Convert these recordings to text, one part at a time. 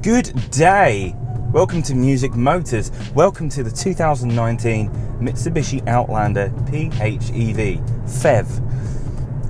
Good day! Welcome to Music Motors. Welcome to the 2019 Mitsubishi Outlander PHEV.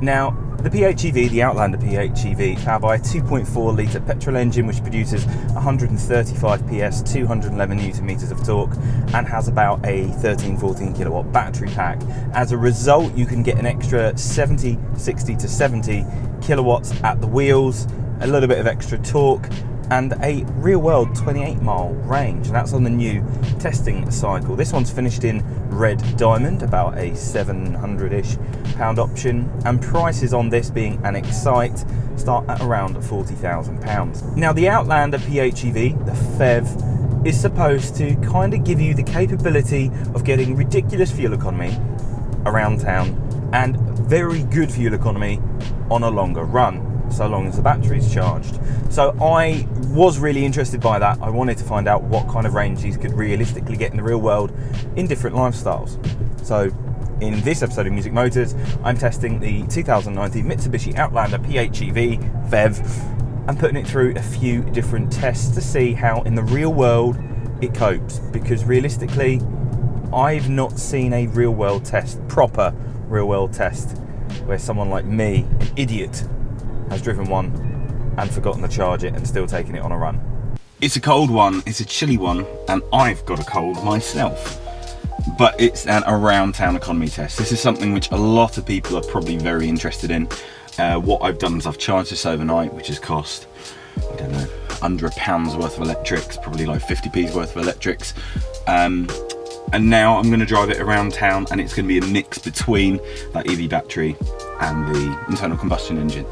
Now, the PHEV, the Outlander PHEV, is powered by a 2.4 litre petrol engine which produces 135 PS, 211 newton meters of torque, and has about a 13-14 kilowatt battery pack. As a result, you can get an extra 60 to 70 kilowatts at the wheels, a little bit of extra torque, and a real-world 28-mile range, and that's on the new testing cycle. This one's finished in red diamond, about a £700-ish option, and prices on this being an Excite start at around £40,000. Now, the Outlander PHEV, the PHEV, is supposed to kind of give you the capability of getting ridiculous fuel economy around town and very good fuel economy on a longer run, so long as the battery's charged. So I was really interested by that. I wanted to find out what kind of range these could realistically get in the real world in different lifestyles. So in this episode of Music Motors, I'm testing the 2019 Mitsubishi Outlander PHEV and putting it through a few different tests to see how in the real world it copes, because realistically I've not seen a real world test, proper real world test, where someone like me, an idiot, has driven one and forgotten to charge it and still taking it on a run. It's a cold one, it's a chilly one, and I've got a cold myself. But it's an around town economy test. This is something which a lot of people are probably very interested in. What I've done is I've charged this overnight, which has cost, I don't know, under £1 worth of electrics, probably like 50p's worth of electrics. And now I'm going to drive it around town, and it's going to be a mix between that EV battery and the internal combustion engine.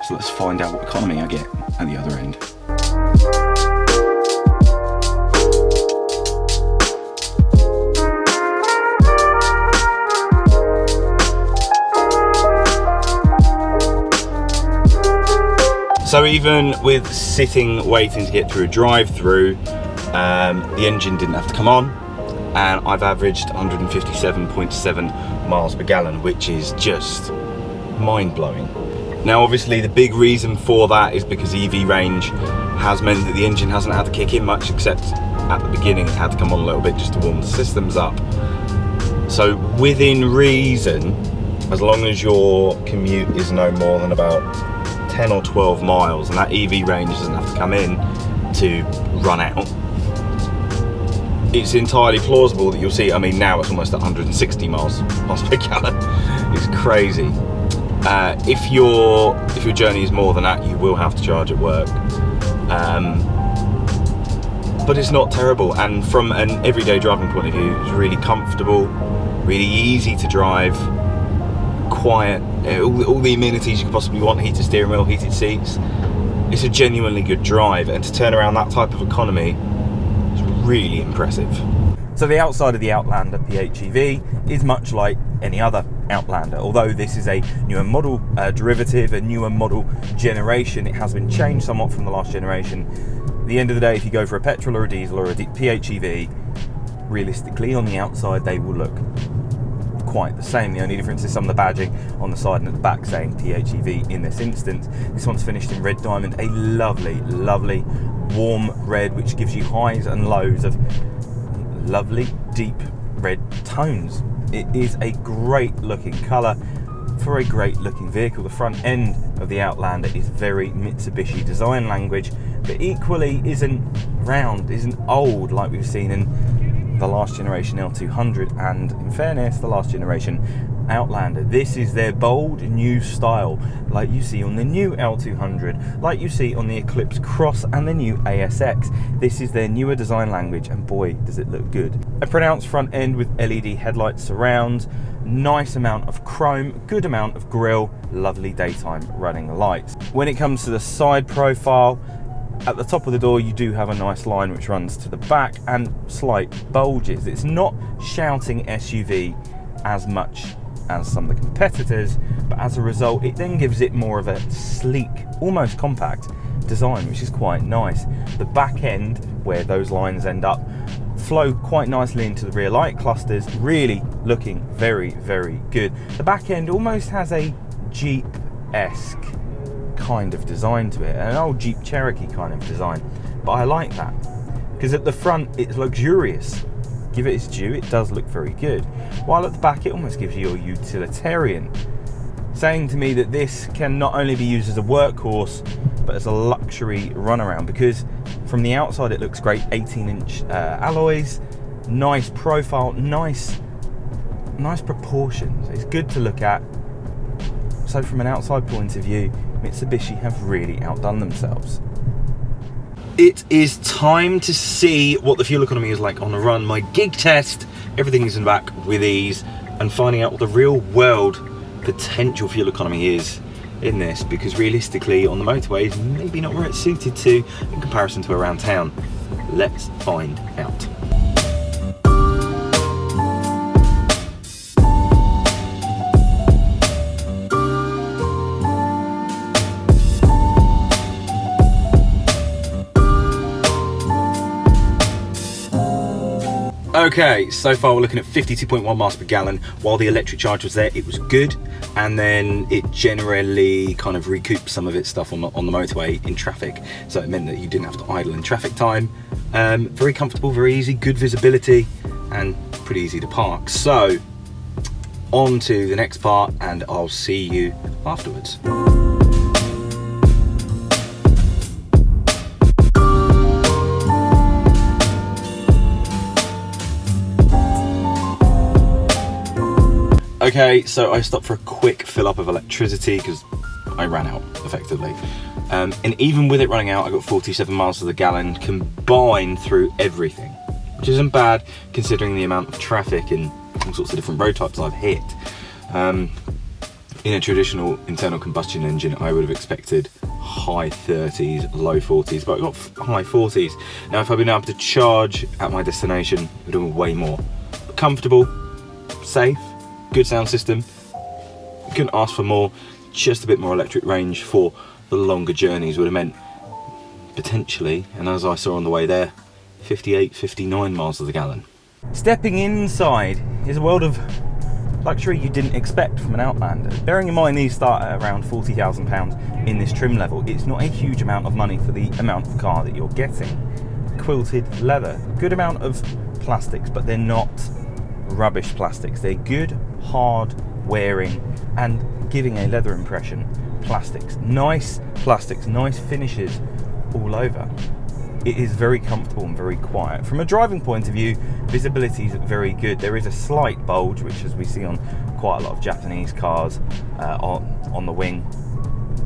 So let's find out what economy I get at the other end. So even with sitting waiting to get through a drive-through, the engine didn't have to come on, and I've averaged 157.7 miles per gallon, which is just mind-blowing. Now obviously the big reason for that is because EV range has meant that the engine hasn't had to kick in much, except at the beginning it had to come on a little bit just to warm the systems up. So within reason, as long as your commute is no more than about 10 or 12 miles and that EV range doesn't have to come in to run out, it's entirely plausible that you'll see, I mean now it's almost 160 miles per gallon. It's crazy. If your journey is more than that, you will have to charge at work, but it's not terrible, and from an everyday driving point of view, it's really comfortable, really easy to drive, quiet, all the amenities you could possibly want, heated steering wheel, heated seats. It's a genuinely good drive, and to turn around that type of economy is really impressive. So the outside of the Outlander PHEV is much like any other Outlander. Although this is a newer model derivative, a newer model generation, it has been changed somewhat from the last generation. At the end of the day, if you go for a petrol or a diesel or a PHEV, realistically on the outside they will look quite the same. The only difference is some of the badging on the side and at the back saying PHEV in this instance. This one's finished in red diamond, a lovely, lovely warm red, which gives you highs and lows of lovely deep red tones. It is a great looking colour for a great looking vehicle. The front end of the Outlander is very Mitsubishi design language, but equally isn't round, isn't old like we've seen in the last generation L200 and, in fairness, the last generation Outlander. This is their bold new style, like you see on the new L200, like you see on the Eclipse Cross and the new ASX. This is their newer design language, and boy does it look good. A pronounced front end with LED headlights surround, nice amount of chrome, good amount of grille, lovely daytime running lights. When it comes to the side profile, at the top of the door you do have a nice line which runs to the back and slight bulges. It's not shouting SUV as much as some of the competitors, but as a result it then gives it more of a sleek, almost compact design, which is quite nice. The back end, where those lines end up, flow quite nicely into the rear light clusters, really looking very, very good. The back end almost has a Jeep-esque kind of design to it, an old Jeep Cherokee kind of design, but I like that, because at the front it's luxurious. Give it its due, it does look very good, while at the back it almost gives you a utilitarian, saying to me that this can not only be used as a workhorse but as a luxury runaround, because from the outside it looks great. 18-inch alloys, nice profile, nice proportions. It's good to look at. So from an outside point of view, Mitsubishi have really outdone themselves. It is time to see what the fuel economy is like on a run. My gig test, everything is in the back with ease, and finding out what the real world potential fuel economy is in this, because realistically on the motorways, maybe not where it's suited to in comparison to around town. Let's find out. Okay, so far we're looking at 52.1 miles per gallon. While the electric charge was there, it was good, and then it generally kind of recouped some of its stuff on the motorway in traffic, so it meant that you didn't have to idle in traffic time. Very comfortable, very easy, good visibility, and pretty easy to park. So on to the next part, and I'll see you afterwards. Okay, so I stopped for a quick fill up of electricity because I ran out effectively. And even with it running out, I got 47 miles to the gallon combined through everything, which isn't bad considering the amount of traffic and all sorts of different road types I've hit. In a traditional internal combustion engine, I would have expected high 30s, low 40s, but I got high 40s. Now, if I'd been able to charge at my destination, it would have been way more. But comfortable, safe, good sound system. Couldn't ask for more. Just a bit more electric range for the longer journeys would have meant potentially, and as I saw on the way there, 58, 59 miles to the gallon. Stepping inside is a world of luxury you didn't expect from an Outlander. Bearing in mind these start at around £40,000 in this trim level, it's not a huge amount of money for the amount of car that you're getting. Quilted leather, good amount of plastics, but they're not rubbish plastics. They're good, hard wearing and giving a leather impression plastics, nice finishes all over. It is very comfortable and very quiet. From a driving point of view, visibility is very good. There is a slight bulge, which as we see on quite a lot of Japanese cars, on the wing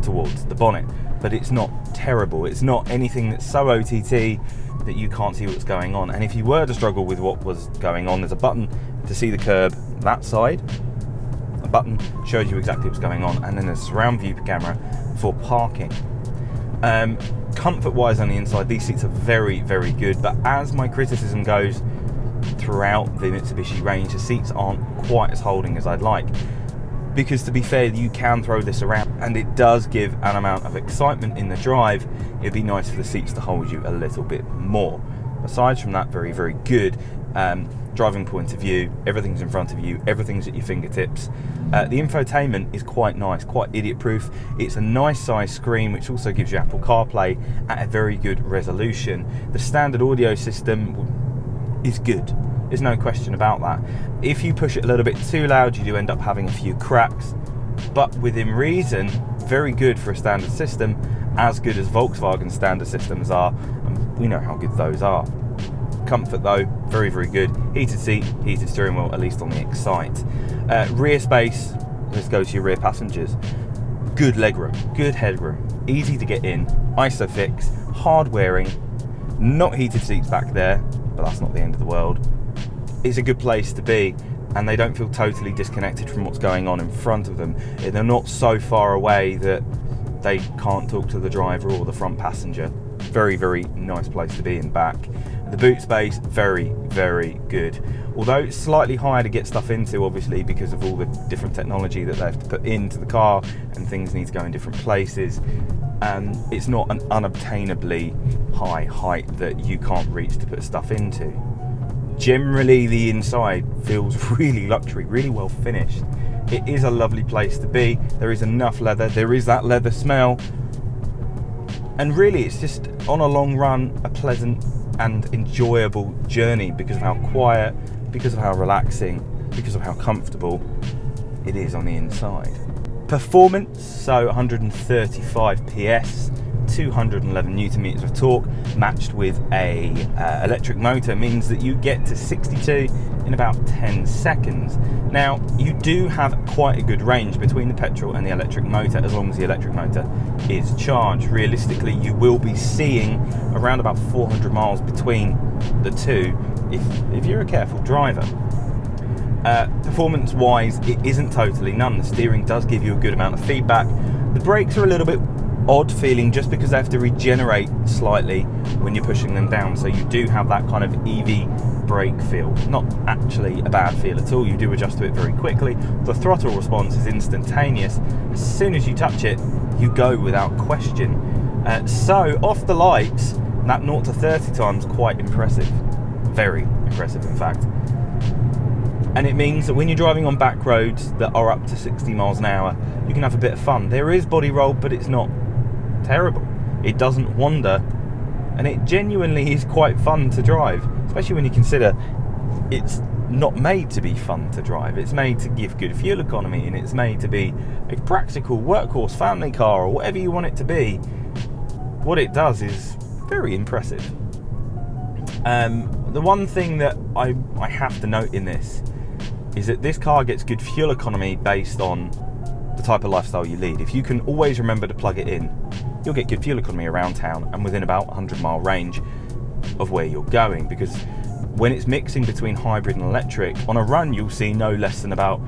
towards the bonnet, but it's not terrible. It's not anything that's so OTT that you can't see what's going on. And if you were to struggle with what was going on, there's a button to see the curb that side. A button shows you exactly what's going on, and then there's a surround view camera for parking. Comfort wise on the inside, these seats are very, very good, but as my criticism goes throughout the Mitsubishi range, the seats aren't quite as holding as I'd like, because to be fair, you can throw this around and it does give an amount of excitement in the drive. It'd be nice for the seats to hold you a little bit more. Aside from that, very, very good driving point of view. Everything's in front of you, everything's at your fingertips. The infotainment is quite nice, quite idiot proof. It's a nice size screen, which also gives you Apple CarPlay at a very good resolution. The standard audio system is good, there's no question about that. If you push it a little bit too loud, you do end up having a few cracks, but within reason, very good for a standard system, as good as Volkswagen standard systems are, and we know how good those are. Comfort though, very, very good. Heated seat, heated steering wheel, at least on the Excite. Rear space, let's go to your rear passengers. Good legroom, good headroom, easy to get in, ISOFIX, hard wearing, not heated seats back there, but that's not the end of the world. It's a good place to be, and they don't feel totally disconnected from what's going on in front of them. They're not so far away that they can't talk to the driver or the front passenger. Very, very nice place to be in back. The boot space, very, very good. Although it's slightly higher to get stuff into, obviously, because of all the different technology that they have to put into the car and things need to go in different places. It's not an unobtainably high height that you can't reach to put stuff into. Generally, the inside feels really luxury, really well finished. It is a lovely place to be. There is enough leather, there is that leather smell, And really, it's just, on a long run, a pleasant and enjoyable journey because of how quiet, because of how relaxing, because of how comfortable it is on the inside. Performance, so 135 PS, 211 newton meters of torque, matched with a electric motor, means that you get to 62 in about 10 seconds. Now, you do have quite a good range between the petrol and the electric motor, as long as the electric motor is charged. Realistically, you will be seeing around about 400 miles between the two if you're a careful driver. Performance wise, it isn't totally none. The steering does give you a good amount of feedback. The brakes are a little bit odd feeling just because they have to regenerate slightly when you're pushing them down, so you do have that kind of EV brake feel. Not actually a bad feel at all. You do adjust to it very quickly. The throttle response is instantaneous. As soon as you touch it, you go without question. So off the lights, that 0 to 30 times, quite impressive. Very impressive, in fact. And it means that when you're driving on back roads that are up to 60 miles an hour, you can have a bit of fun. There is body roll, but it's not terrible. It doesn't wander, and it genuinely is quite fun to drive, especially when you consider it's not made to be fun to drive. It's made to give good fuel economy, and it's made to be a practical workhorse family car, or whatever you want it to be. What it does is very impressive. The one thing that I have to note in this is that this car gets good fuel economy based on the type of lifestyle you lead. If you can always remember to plug it in, you'll get good fuel economy around town and within about 100-mile range of where you're going, because when it's mixing between hybrid and electric, on a run you'll see no less than about,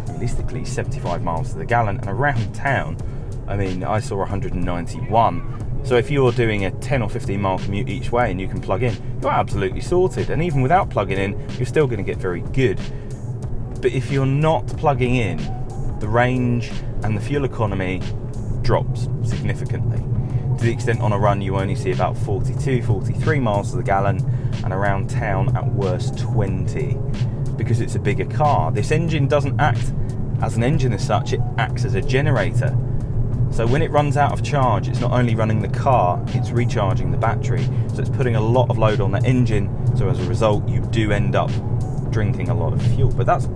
realistically, 75 miles to the gallon, and around town, I mean, I saw 191. So if you're doing a 10 or 15 mile commute each way and you can plug in, you're absolutely sorted. And even without plugging in, you're still going to get very good. But if you're not plugging in, the range and the fuel economy drops significantly, to the extent on a run you only see about 42, 43 miles to the gallon, and around town at worst 20, because it's a bigger car. This engine doesn't act as an engine as such, it acts as a generator. So when it runs out of charge, it's not only running the car, it's recharging the battery. So it's putting a lot of load on the engine, so as a result you do end up drinking a lot of fuel. But that's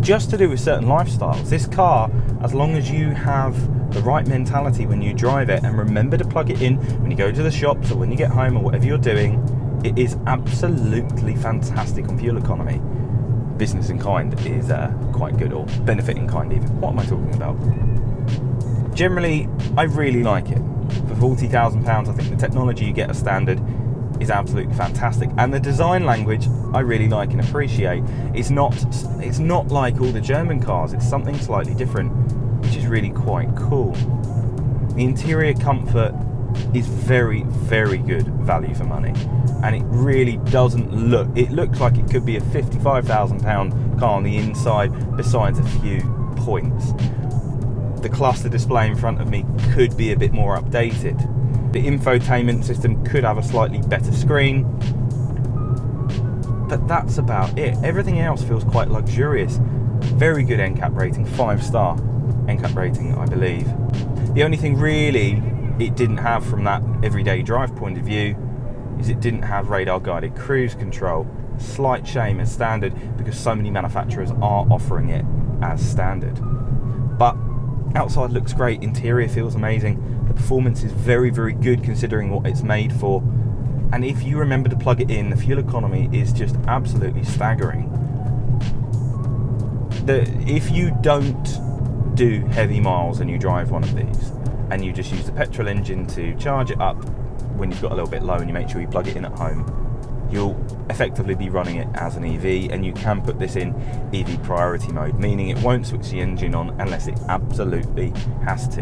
just to do with certain lifestyles. This car, as long as you have the right mentality when you drive it, and remember to plug it in when you go to the shops or when you get home or whatever you're doing, it is absolutely fantastic on fuel economy. Business in kind is quite good, or benefit in kind even. What am I talking about? Generally, I really like it. For £40,000, I think the technology you get as standard is absolutely fantastic, and the design language I really like and appreciate. It's not like all the German cars. It's something slightly different, which is really quite cool. The interior comfort is very, very good value for money, and it really doesn't look. It looks like it could be a £55,000 car on the inside, besides a few points. The cluster display in front of me could be a bit more updated. The infotainment system could have a slightly better screen, but that's about it. Everything else feels quite luxurious. Very good NCAP rating, 5-star NCAP rating, I believe. The only thing really it didn't have from that everyday drive point of view is it didn't have radar guided cruise control. Slight shame as standard, because so many manufacturers are offering it as standard. But outside looks great, interior feels amazing, the performance is very, very good considering what it's made for, and if you remember to plug it in, the fuel economy is just absolutely staggering. If you don't do heavy miles and you drive one of these, and you just use the petrol engine to charge it up when you've got a little bit low and you make sure you plug it in at home, you'll effectively be running it as an EV, and you can put this in EV priority mode, meaning it won't switch the engine on unless it absolutely has to.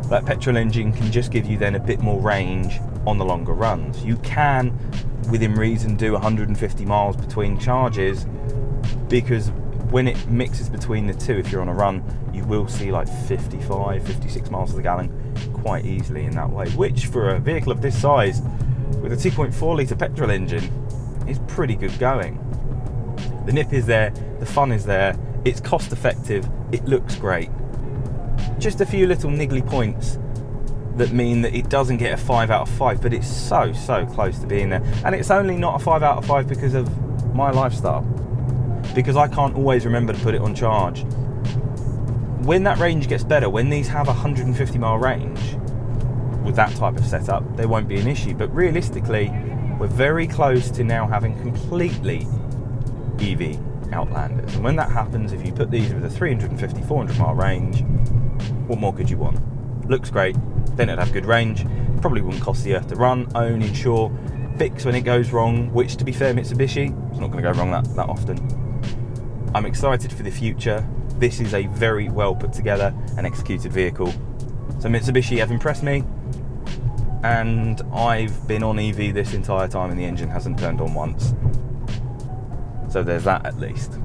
That petrol engine can just give you then a bit more range on the longer runs. You can, within reason, do 150 miles between charges, because when it mixes between the two, if you're on a run, you will see like 55, 56 miles to the gallon quite easily in that way, which for a vehicle of this size with a 2.4 litre petrol engine is pretty good going. The nip is there, the fun is there, it's cost effective, it looks great. Just a few little niggly points that mean that it doesn't get a 5 out of 5, but it's so close to being there. And it's only not a 5 out of 5 because of my lifestyle, because I can't always remember to put it on charge. When that range gets better, when these have a 150 mile range with that type of setup, there won't be an issue. But realistically, we're very close to now having completely EV Outlanders. And when that happens, if you put these with a 350, 400 mile range, what more could you want? Looks great, then it'd have good range, probably wouldn't cost the earth to run, own, insure, fix when it goes wrong, which, to be fair, Mitsubishi, it's not going to go wrong that often. I'm excited for the future. This is a very well put together and executed vehicle. So Mitsubishi have impressed me, and I've been on EV this entire time and the engine hasn't turned on once. So there's that at least.